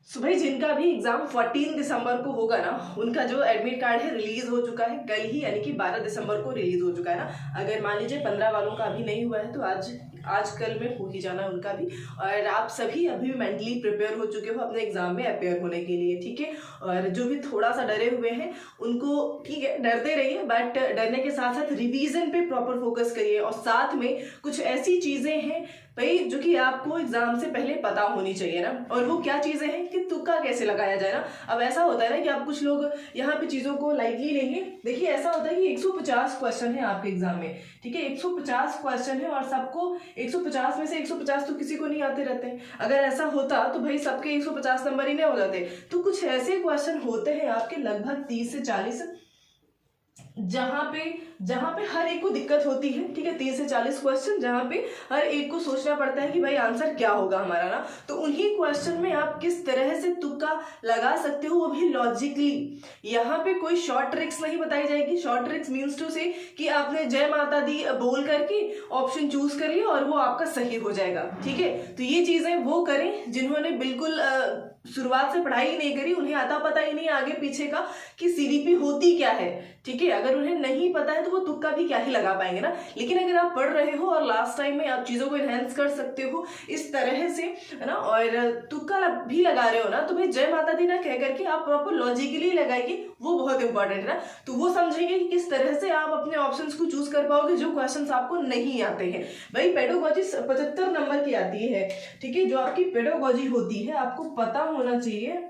सो भाई जिनका भी एग्जाम 14 दिसंबर को होगा ना, उनका जो एडमिट कार्ड है रिलीज हो चुका है कल ही, यानी कि 12 दिसंबर को रिलीज हो चुका है ना। अगर मान लीजिए 15 वालों का अभी नहीं हुआ है तो आज कल में हो ही जाना उनका भी। और आप सभी अभी मेंटली प्रिपेयर हो चुके हो अपने एग्जाम में अपेयर होने के लिए, ठीक है। और जो भी थोड़ा सा डरे हुए हैं उनको ठीक है, डरते रहिए, बट डरने के साथ साथ रिवीजन पे प्रॉपर फोकस करिए। और साथ में कुछ ऐसी चीजें हैं भाई जो कि आपको एग्जाम से पहले पता होनी चाहिए ना। और वो क्या चीजें हैं कि तुक्का कैसे लगाया जाए ना। अब ऐसा होता है ना कि आप कुछ लोग यहाँ पे चीजों को लाइटली लेंगे। देखिए ऐसा होता है कि 150 क्वेश्चन है आपके एग्जाम में, ठीक है। 150 क्वेश्चन है और सबको 150 में से 150 तो किसी को नहीं आते रहते हैं। अगर ऐसा होता तो भाई सबके 150 नंबर ही नहीं हो जाते। तो कुछ ऐसे क्वेश्चन होते हैं आपके लगभग 30 से 40, जहां पे हर एक को दिक्कत होती है, ठीक है। 30 से 40 क्वेश्चन जहां पे हर एक को सोचना पड़ता है कि भाई आंसर क्या होगा हमारा ना। तो उन्हीं क्वेश्चन में आप किस तरह से तुक्का लगा सकते हो, वो भी लॉजिकली। यहाँ पे कोई शॉर्ट ट्रिक्स नहीं बताई जाएगी। शॉर्ट ट्रिक्स मीन्स टू से कि आपने जय माता दी बोल करके ऑप्शन चूज कर लिया और वो आपका सही हो जाएगा, ठीक है। तो ये चीजें वो करें जिन्होंने बिल्कुल शुरुआत से पढ़ाई ही नहीं करी, उन्हें आता पता ही नहीं आगे पीछे का कि सीडीपी होती क्या है, ठीक है। अगर उन्हें नहीं पता है तो वो तुक्का भी क्या ही लगा पाएंगे ना। लेकिन अगर आप पढ़ रहे हो और लास्ट टाइम में आप चीजों को एनहेंस कर सकते हो इस तरह से, है ना, और तुक्का भी लगा रहे हो ना, तो भाई जय माता दी ना कह करके आप प्रॉपर लॉजिकली लगाइए, वो बहुत इंपॉर्टेंट है ना। तो वो समझेंगे कि किस तरह से आप अपने ऑप्शंस को चूज कर पाओगे जो क्वेश्चंस आपको नहीं आते हैं। भाई पेडागोजी 75 नंबर की आती है, ठीक है। जो आपकी पेडागोजी होती है आपको पता होना चाहिए,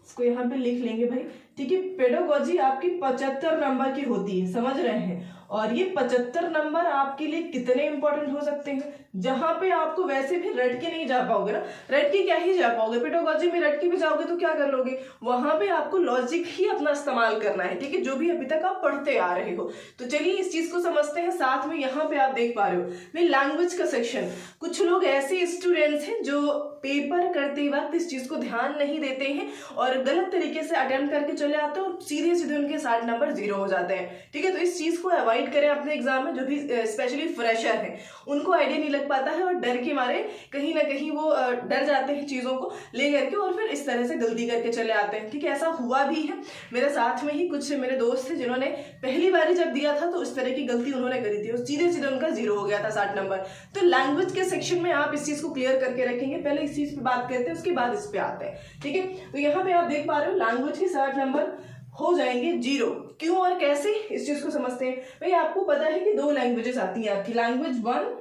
इसको यहाँ पे लिख लेंगे भाई, ठीक है। पेडागोजी आपकी 75 नंबर की होती है, समझ रहे हैं। और ये 75 नंबर आपके लिए कितने इंपॉर्टेंट हो सकते हैं, जहां पे आपको वैसे भी रट के नहीं जा पाओगे ना। रट के क्या ही जा पाओगे, पेडागोजी में रट के भी जाओगे तो क्या कर लोगे। वहां पे आपको लॉजिक ही अपना इस्तेमाल करना है, ठीक है, जो भी अभी तक आप पढ़ते आ रहे हो। तो चलिए इस चीज को समझते हैं। साथ में यहाँ पे आप देख पा रहे हो भाई लैंग्वेज का सेक्शन। कुछ लोग ऐसे स्टूडेंट्स हैं जो पेपर करते वक्त इस चीज को ध्यान नहीं देते हैं और गलत तरीके से अटेम्प्ट करके चले आते हैं और सीधे सीधे उनके 60 नंबर 0 हो जाते हैं, ठीक है। तो इस चीज को अवॉइड करें अपने एग्जाम में। जो भी स्पेशली फ्रेशर हैं उनको आइडिया नहीं लग पाता है और डर के मारे कहीं ना कहीं वो डर जाते हैं चीजों को ले करके और फिर इस तरह से गलती करके चले आते हैं, ठीक है। ऐसा हुआ भी है मेरे साथ में ही। कुछ मेरे दोस्त थे जिन्होंने पहली बार जब दिया था तो इस तरह की गलती उन्होंने करी थी और सीधे सीधे उनका 0 हो गया था 60 नंबर। तो लैंग्वेज के सेक्शन में आप इस चीज को क्लियर करके रखेंगे। पहले इस चीज पे बात करते हैं, उसके बाद इस पे आते हैं, ठीक है। तो यहाँ पे आप देख पा रहे हो लैंग्वेज के 60 नंबर हो जाएंगे 0। क्यों और कैसे, इस चीज को समझते हैं। भाई आपको पता है कि 2 लैंग्वेजेस आती हैं आपकी, लैंग्वेज 1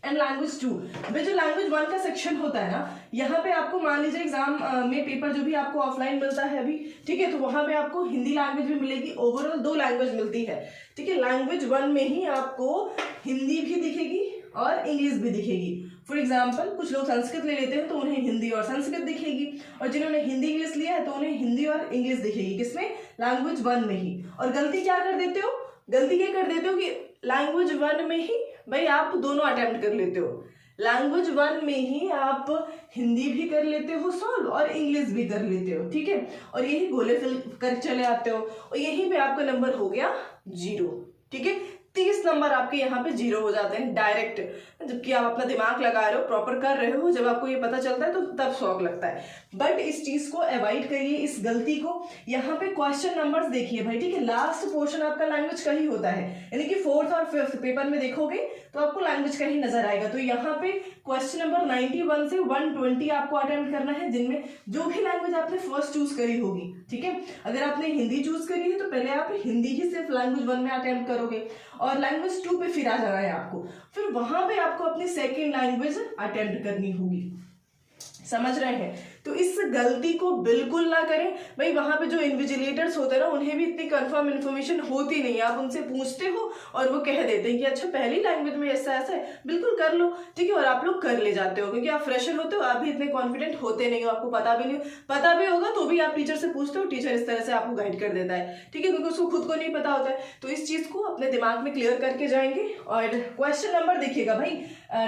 एंड लैंग्वेज 2। भाई जो लैंग्वेज 1 का सेक्शन होता है ना, यहाँ पे आपको मान लीजिए एग्जाम में पेपर जो भी आपको ऑफलाइन मिलता है अभी, ठीक है, तो वहां पे आपको हिंदी लैंग्वेज भी मिलेगी। ओवरऑल 2 लैंग्वेज मिलती है, ठीक है। लैंग्वेज 1 में ही आपको हिंदी भी दिखेगी और इंग्लिश भी दिखेगी। फॉर एग्जाम्पल कुछ लोग संस्कृत ले लेते हैं तो उन्हें हिंदी और संस्कृत दिखेगी, और जिन्होंने हिंदी इंग्लिश लिया है तो उन्हें हिंदी और इंग्लिश दिखेगी। किसमें, लैंग्वेज 1 में ही। और गलती क्या कर देते हो, गलती क्या कर देते हो कि लैंग्वेज 1 में ही भाई आप दोनों अटेम्प्ट कर लेते हो। लैंग्वेज 1 में ही आप हिंदी भी कर लेते हो सॉल्व और इंग्लिश भी कर लेते हो, ठीक है। और यही गोले फिल कर चले आते हो और यहीं पे आपका नंबर हो गया 0, ठीक है। 30 नंबर आपके यहाँ पे 0 हो जाते हैं डायरेक्ट, जबकि आप अपना दिमाग लगा रहे हो, प्रॉपर कर रहे हो। जब आपको ये पता चलता है तो तब शौक लगता है। बट इस चीज को अवॉइड करिए, इस गलती को। यहाँ पे क्वेश्चन नंबर्स देखिए भाई, ठीक है। लास्ट पोर्शन आपका लैंग्वेज का ही होता है, यानी कि 4th और 5th पेपर में देखोगे तो आपको लैंग्वेज का ही नजर आएगा। तो यहाँ पे क्वेश्चन नंबर 91 से 120 आपको अटेम्प्ट करना है, जिनमें जो भी लैंग्वेज आपने फर्स्ट चूज करी होगी, ठीक है। अगर आपने हिंदी चूज करी है तो पहले आप हिंदी ही सिर्फ लैंग्वेज 1 में अटेम्प्ट करोगे और लैंग्वेज 2 पे फिर आ जाना है आपको। फिर वहां पे आपको अपनी सेकेंड लैंग्वेज अटेम्प्ट करनी होगी, समझ रहे हैं। तो इस गलती को बिल्कुल ना करें। भाई वहां पे जो इन्विजिलेटर्स होते हैं ना, उन्हें भी इतनी कंफर्म इन्फॉर्मेशन होती नहीं है। आप उनसे पूछते हो और वो कह देते हैं कि अच्छा पहली लैंग्वेज में ऐसा ऐसा है, बिल्कुल कर लो, ठीक है। और आप लोग कर ले जाते हो क्योंकि आप फ्रेशर होते हो, आप भी इतने कॉन्फिडेंट होते नहीं हो, आपको पता भी नहीं, पता भी होगा तो भी आप टीचर से पूछते हो, टीचर इस तरह से आपको गाइड कर देता है, ठीक है, क्योंकि उसको खुद को नहीं पता होता है। तो इस चीज को अपने दिमाग में क्लियर करके जाएंगे। और क्वेश्चन नंबर देखिएगा भाई,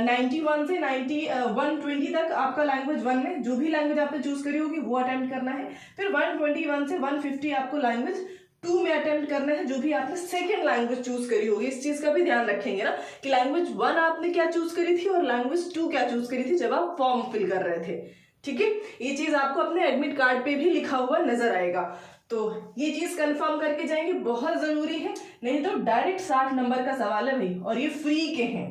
91 से 120 तक आपका लैंग्वेज 1 में जो भी लैंग्वेज आपने चूज करी होगी वो अटेम्प्ट करना है। फिर 121 से 150 आपको लैंग्वेज 2 में अटेम्प्ट करना है, जो भी आपने सेकेंड लैंग्वेज चूज करी होगी। इस चीज का भी ध्यान रखेंगे ना कि लैंग्वेज 1 आपने क्या चूज करी थी और लैंग्वेज 2 क्या चूज करी थी जब आप फॉर्म फिल कर रहे थे, ठीक है, ये चीज आपको अपने एडमिट कार्ड पे भी लिखा हुआ नजर आएगा, तो ये चीज कंफर्म करके जाएंगे, बहुत जरूरी है, नहीं तो डायरेक्ट 60 नंबर का सवाल है भाई, और ये फ्री के हैं,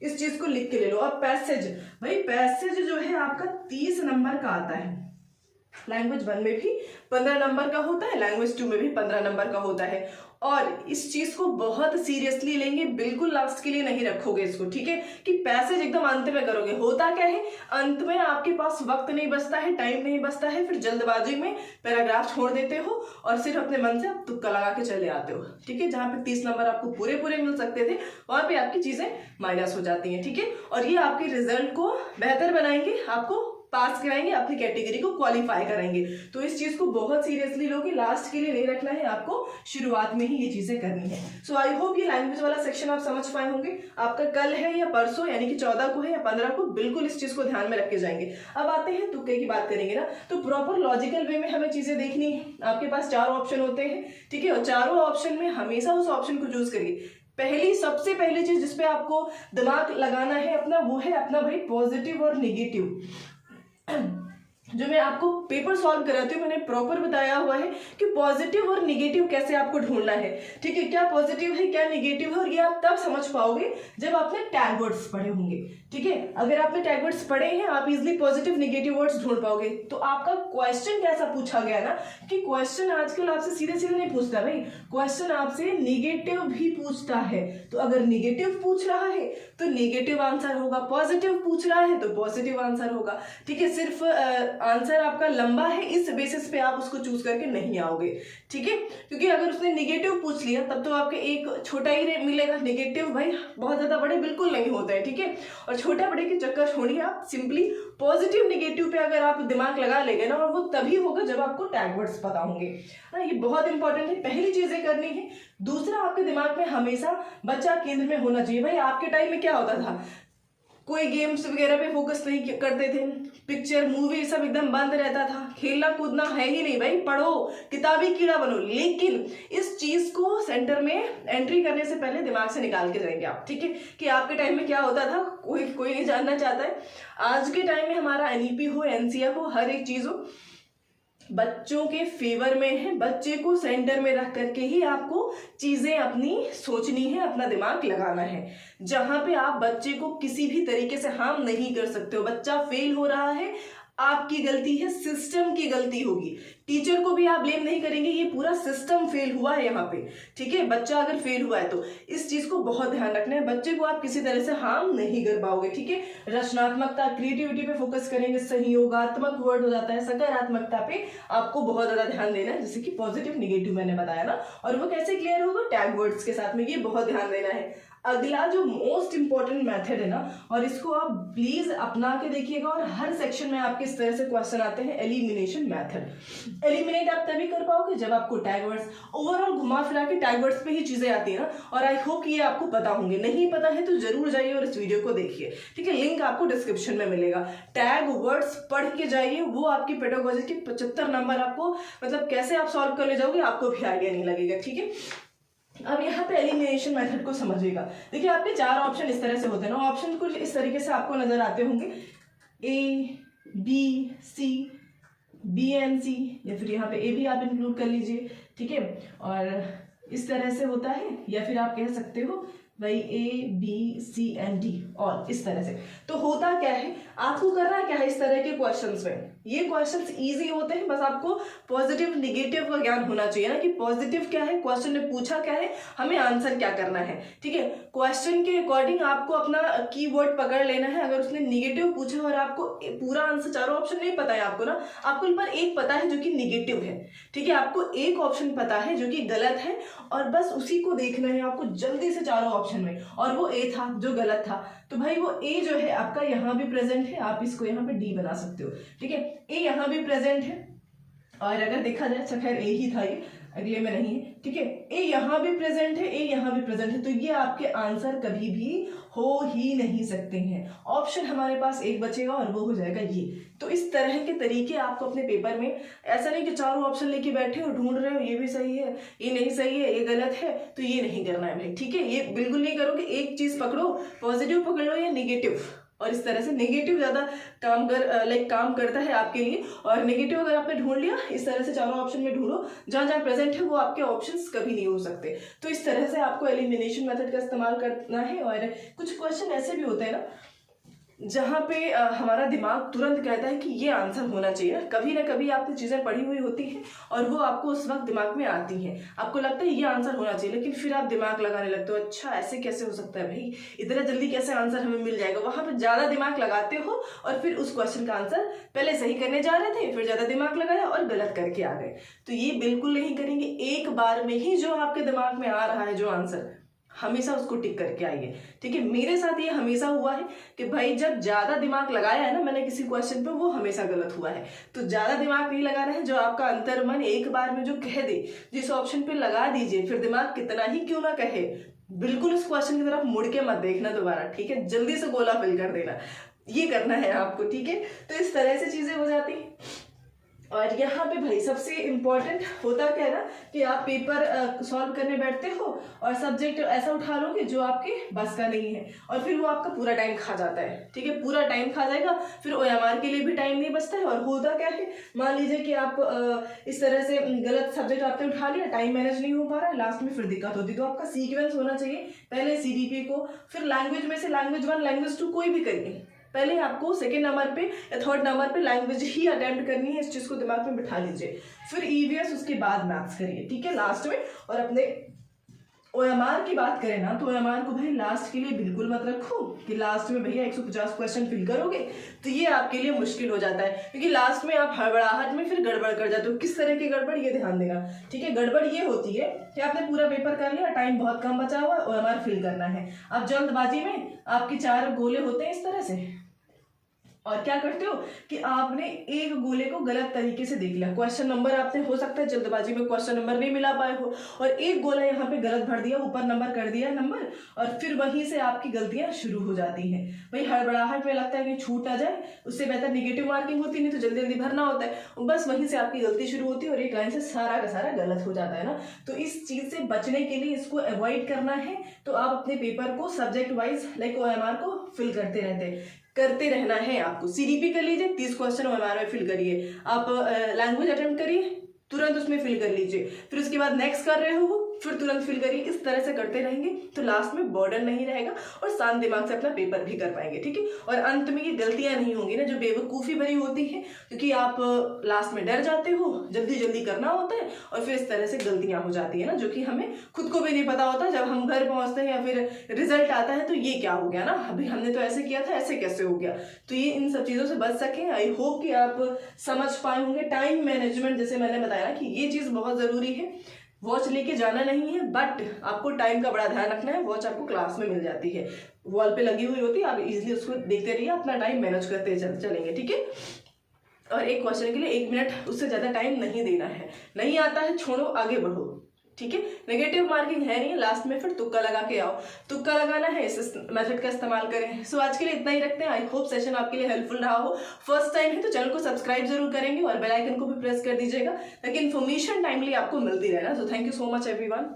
इस चीज को लिख के ले लो। अब पैसेज, भाई पैसेज जो है आपका 30 नंबर का आता है, लैंग्वेज 1 में भी 15 नंबर का होता है, लैंग्वेज 2 में भी 15 नंबर का होता है, और इस चीज को बहुत सीरियसली लेंगे, बिल्कुल लास्ट के लिए नहीं रखोगे इसको, ठीक है, कि पैसेज एकदम अंत में करोगे। होता क्या है, अंत में आपके पास वक्त नहीं बचता है, टाइम नहीं बचता है, फिर जल्दबाजी में पैराग्राफ छोड़ देते हो और सिर्फ अपने मन से आप तुक्का लगा के चले आते हो, ठीक है। जहां पे 30 नंबर आपको पूरे पूरे मिल सकते थे, वहां पे आपकी चीजें माइनस हो जाती हैं, ठीक है, और ये आपके रिजल्ट को बेहतर बनाएंगे, आपको पास कराएंगे, अपनी कैटेगरी को क्वालिफाई करेंगे। तो इस चीज को बहुत सीरियसली लोगे, लास्ट के लिए नहीं रखना है, आपको शुरुआत में ही ये चीजें करनी है। सो आई होप ये लैंग्वेज वाला सेक्शन आप समझ पाए होंगे। आपका कल है या परसों, यानी कि 14 को है या 15 को, बिल्कुल इस चीज को ध्यान में रख के जाएंगे। अब आते हैं तुक्के की बात करेंगे ना, तो प्रॉपर लॉजिकल वे में हमें चीजें देखनी है। आपके पास 4 ऑप्शन होते हैं, ठीक है, और चारों ऑप्शन में हमेशा उस ऑप्शन को चूज करिए। सबसे पहली चीज जिसपे आपको दिमाग लगाना है अपना, वो है अपना भाई पॉजिटिव और निगेटिव। जो मैं आपको पेपर सॉल्व कराती हूँ, मैंने प्रॉपर बताया हुआ है कि पॉजिटिव और निगेटिव कैसे आपको ढूंढना है, ठीक है, क्या पॉजिटिव है क्या निगेटिव है, और ये आप तब समझ पाओगे जब आपने टैग वर्ड्स पढ़े होंगे, ठीक है। अगर आपने टैग वर्ड्स पढ़े हैं, आप इजिली पॉजिटिव निगेटिव वर्ड्स ढूंढ पाओगे। तो आपका क्वेश्चन कैसा पूछा गया ना, कि क्वेश्चन आजकल आपसे सीधे सीधे नहीं पूछता भाई, क्वेश्चन आपसे निगेटिव भी पूछता है। तो अगर निगेटिव पूछ रहा है तो निगेटिव आंसर होगा, पॉजिटिव पूछ रहा है तो पॉजिटिव आंसर होगा, ठीक है। सिर्फ आंसर आपका लंबा है इस बेसिस पे आप उसको चूज करके नहीं आओगे, ठीक है, क्योंकि अगर उसने निगेटिव पूछ लिया तब तो आपके एक छोटा ही मिलेगा। निगेटिव भाई बहुत ज्यादा बड़े बिल्कुल नहीं होता है, ठीक है, और छोटा बड़े के चक्कर छोड़िए, आप सिंपली पॉजिटिव निगेटिव पे अगर आप दिमाग लगा लेंगे ना, और वो तभी होगा जब आपको टैग वर्ड्स पता होंगे ना, ये बहुत इंपॉर्टेंट है, पहली चीजें करनी है। दूसरा, आपके दिमाग में हमेशा बच्चा केंद्र में होना चाहिए। भाई आपके टाइम में क्या होता था, कोई गेम्स वगैरह पे फोकस नहीं करते थे, पिक्चर मूवी सब एकदम बंद रहता था, खेलना कूदना है ही नहीं भाई, पढ़ो, किताबी कीड़ा बनो। लेकिन इस चीज को सेंटर में एंट्री करने से पहले दिमाग से निकाल के जाएंगे आप, ठीक है, कि आपके टाइम में क्या होता था, कोई नहीं जानना चाहता है। आज के टाइम में हमारा एनईपी हो, एनसीएफ हो, हर एक चीज हो बच्चों के फेवर में है। बच्चे को सेंटर में रख करके ही आपको चीजें अपनी सोचनी है, अपना दिमाग लगाना है, जहां पे आप बच्चे को किसी भी तरीके से हार्म नहीं कर सकते हो। बच्चा फेल हो रहा है, आपकी गलती है, सिस्टम की गलती होगी, टीचर को भी आप ब्लेम नहीं करेंगे, ये पूरा सिस्टम फेल हुआ है यहाँ पे, ठीक है। बच्चा अगर फेल हुआ है तो इस चीज को बहुत ध्यान रखना है, बच्चे को आप किसी तरह से हार्म नहीं कर पाओगे, ठीक है। रचनात्मकता, क्रिएटिविटी पे फोकस करेंगे, सहयोगात्मक वर्ड हो जाता है, सकारात्मकता पे आपको बहुत ज्यादा ध्यान देना है, जैसे कि पॉजिटिव निगेटिव मैंने बताया ना, और वो कैसे क्लियर होगा, टैग वर्ड्स के साथ में, ये बहुत ध्यान देना है। अगला जो मोस्ट इंपॉर्टेंट मेथड है ना, और इसको आप प्लीज अपना के देखिएगा, और हर सेक्शन में आपके इस तरह से क्वेश्चन आते हैं, एलिमिनेशन मेथड। एलिमिनेट आप तभी कर पाओगे जब आपको टैग वर्ड्स, ओवरऑल घुमा फिरा के टैग वर्ड्स पे ही चीजें आती है ना, और आई होप ये आपको पता होंगे। नहीं पता है तो जरूर जाइए और इस वीडियो को देखिए, ठीक है, लिंक आपको डिस्क्रिप्शन में मिलेगा। टैग वर्ड्स पढ़ के जाइए, वो आपकी पेडागोजी के 75 नंबर आपको, मतलब कैसे आप सॉल्व कर ले जाओगे आपको भी आइडिया नहीं लगेगा, ठीक है। अब यहाँ पे एलिमिनेशन मेथड को समझिएगा। देखिए आपके 4 ऑप्शन इस तरह से होते हैं ना, ऑप्शन कुछ इस तरीके से आपको नजर आते होंगे, A B C, B and C, या फिर यहाँ पे ए भी आप इंक्लूड कर लीजिए, ठीक है, और इस तरह से होता है, या फिर आप कह सकते हो भाई A B C and D, और इस तरह से। तो होता क्या है, आपको करना क्या है इस तरह के क्वेश्चंस में, ये क्वेश्चंस इजी होते हैं, बस आपको पॉजिटिव निगेटिव का ज्ञान होना चाहिए ना, कि पॉजिटिव क्या है, क्वेश्चन ने पूछा क्या है, हमें आंसर क्या करना है, ठीक है। क्वेश्चन के अकॉर्डिंग आपको अपना कीवर्ड पकड़ लेना है। अगर उसने निगेटिव पूछा और आपको पूरा आंसर, चारों ऑप्शन नहीं पता है आपको ना, आपको इन पर एक पता है जो कि निगेटिव है, ठीक है, आपको एक ऑप्शन पता है जो कि गलत है, और बस उसी को देखना है आपको जल्दी से चारों ऑप्शन में, और वो ए था जो गलत था, तो भाई वो ए जो है आपका यहाँ भी प्रेजेंट है, आप इसको यहाँ पे डी बना सकते हो, ठीक है। ए यहाँ भी प्रेजेंट है, और अगर देखा जाए, अच्छा खैर ए ही था ये, अगले में नहीं है, ठीक है। ए यहाँ भी प्रेजेंट है, ए यहाँ भी प्रेजेंट है, तो ये आपके आंसर कभी भी हो ही नहीं सकते हैं। ऑप्शन हमारे पास एक बचेगा और वो हो जाएगा ये। तो इस तरह के तरीके आपको अपने पेपर में, ऐसा नहीं कि चारों ऑप्शन लेके बैठे हो, ढूंढ रहे हो, ये भी सही है, ये नहीं सही है, ये गलत है, तो ये नहीं करना है भाई, ठीक है। ये बिल्कुल नहीं करो कि एक चीज पकड़ो, पॉजिटिव पकड़ लो या निगेटिव, और इस तरह से नेगेटिव ज़्यादा काम करता है आपके लिए। और नेगेटिव अगर आपने ढूंढ लिया, इस तरह से चारों ऑप्शन में ढूंढो, जहाँ जहाँ प्रेजेंट है वो आपके ऑप्शंस कभी नहीं हो सकते। तो इस तरह से आपको एलिमिनेशन मेथड का इस्तेमाल करना है। और कुछ क्वेश्चन ऐसे भी होते हैं ना जहाँ पे हमारा दिमाग तुरंत कहता है कि ये आंसर होना चाहिए। कभी ना कभी आपने चीज़ें पढ़ी हुई होती हैं और वो आपको उस वक्त दिमाग में आती हैं, आपको लगता है ये आंसर होना चाहिए, लेकिन फिर आप दिमाग लगाने लगते हो, अच्छा ऐसे कैसे हो सकता है भाई, इतना जल्दी कैसे आंसर हमें मिल जाएगा। वहाँ पर ज़्यादा दिमाग लगाते हो और फिर उस क्वेश्चन का आंसर पहले सही करने जा रहे थे, फिर ज़्यादा दिमाग लगाया और गलत करके आ गए। तो ये बिल्कुल नहीं करेंगे। एक बार में ही जो आपके दिमाग में आ रहा है जो आंसर, हमेशा उसको टिक करके आइए। ठीक है, मेरे साथ ये हमेशा हुआ है कि भाई जब ज्यादा दिमाग लगाया है ना मैंने किसी क्वेश्चन पे, वो हमेशा गलत हुआ है। तो ज्यादा दिमाग नहीं लगाना है, जो आपका अंतर्मन एक बार में जो कह दे, जिस ऑप्शन पे लगा दीजिए, फिर दिमाग कितना ही क्यों ना कहे, बिल्कुल उस क्वेश्चन की तरफ मुड़ के मत देखना दोबारा। ठीक है, जल्दी से गोला फिल कर देना, ये करना है आपको। ठीक है, तो इस तरह से चीजें हो जाती हैं। और यहाँ पे भाई सबसे इम्पोर्टेंट होता क्या है ना कि आप पेपर सॉल्व करने बैठते हो और सब्जेक्ट ऐसा उठा लोगे जो आपके बस का नहीं है, और फिर वो आपका पूरा टाइम खा जाता है। ठीक है, पूरा टाइम खा जाएगा, फिर OMR के लिए भी टाइम नहीं बचता है। और होता क्या है, मान लीजिए कि आप इस तरह से गलत सब्जेक्ट आपने उठा लिया, टाइम मैनेज नहीं हो पा रहा है, लास्ट में फिर दिक्कत होती है। तो आपका सीक्वेंस होना चाहिए, पहले CDP को, फिर लैंग्वेज में से लैंग्वेज 1 लैंग्वेज 2 कोई भी करिए, पहले आपको सेकंड नंबर पे या थर्ड नंबर पे लैंग्वेज ही अटेम्प्ट करनी है। इस चीज को दिमाग में बिठा लीजिए, फिर EVS, उसके बाद मैथ्स करिए। ठीक है, लास्ट में। और अपने OMR की बात करें ना, तो OMR को भाई लास्ट के लिए बिल्कुल मत रखो कि लास्ट में भैया 150 क्वेश्चन फिल करोगे, तो ये आपके लिए मुश्किल हो जाता है, क्योंकि लास्ट में आप हड़बड़ाहट में फिर गड़बड़ कर जाते हो। किस तरह की गड़बड़, ये ध्यान देना। ठीक है, गड़बड़ ये होती है कि आपने पूरा पेपर कर लिया, टाइम बहुत कम बचा हुआ है, OMR फिल करना है, अब जल्दबाजी में आपके 4 गोले होते हैं इस तरह से, और क्या करते हो कि आपने एक गोले को गलत तरीके से देख लिया। क्वेश्चन नंबर आपने हो सकता है जल्दबाजी में क्वेश्चन नंबर नहीं मिला पाए हो, और एक गोला यहाँ पे गलत भर दिया, ऊपर नंबर कर दिया नंबर, और फिर वहीं से आपकी गलतियां शुरू हो जाती हैं। भाई हड़बड़ाहट में लगता है कि छूट आ जाए, उससे बेहतर निगेटिव मार्किंग होती, नहीं तो जल्दी जल्दी भरना होता है, बस वहीं से आपकी गलती शुरू होती है और एक लाइन से सारा का सारा गलत हो जाता है ना। तो इस चीज से बचने के लिए, इसको अवॉइड करना है, तो आप अपने पेपर को सब्जेक्ट वाइज लाइक OMR को फिल करते रहना है। आपको CDP कर लीजिए, 30 क्वेश्चन OMR में फिल करिए, आप लैंग्वेज अटेम्प्ट करिए, तुरंत उसमें फिल कर लीजिए, फिर उसके बाद नेक्स्ट कर रहे हो फिर तुरंत फिल करिए। इस तरह से करते रहेंगे तो लास्ट में बर्डन नहीं रहेगा और शांत दिमाग से अपना पेपर भी कर पाएंगे। ठीक है, और अंत में ये गलतियां नहीं होंगी ना जो बेवकूफ़ी भरी होती है, क्योंकि आप लास्ट में डर जाते हो, जल्दी जल्दी करना होता है और फिर इस तरह से गलतियां हो जाती है ना, जो कि हमें खुद को भी नहीं पता होता। जब हम घर पहुंचते हैं या फिर रिजल्ट आता है तो ये क्या हो गया ना, अभी हमने तो ऐसे किया था, ऐसे कैसे हो गया। तो ये इन सब चीज़ों से बच सकें, आई होप कि आप समझ पाए होंगे। टाइम मैनेजमेंट, जैसे मैंने बताया कि ये चीज़ बहुत ज़रूरी है। वॉच लेके जाना नहीं है, बट आपको टाइम का बड़ा ध्यान रखना है। वॉच आपको क्लास में मिल जाती है, वॉल पे लगी हुई होती है, आप इजीली उसको देखते रहिए, अपना टाइम मैनेज करते चलेंगे। ठीक है, और एक क्वेश्चन के लिए 1 मिनट, उससे ज़्यादा टाइम नहीं देना है। नहीं आता है छोड़ो, आगे बढ़ो। ठीक है, नेगेटिव मार्किंग है नहीं, लास्ट में फिर तुक्का लगा के आओ। तुक्का लगाना है, इस मेथड का इस्तेमाल करें। सो आज के लिए इतना ही रखते हैं। आई होप सेशन आपके लिए हेल्पफुल रहा हो। फर्स्ट टाइम है तो चैनल को सब्सक्राइब जरूर करेंगे और बेल आइकन को भी प्रेस कर दीजिएगा, ताकि इन्फॉर्मेशन टाइमली आपको मिलती रहे ना। So thank you so much everyone.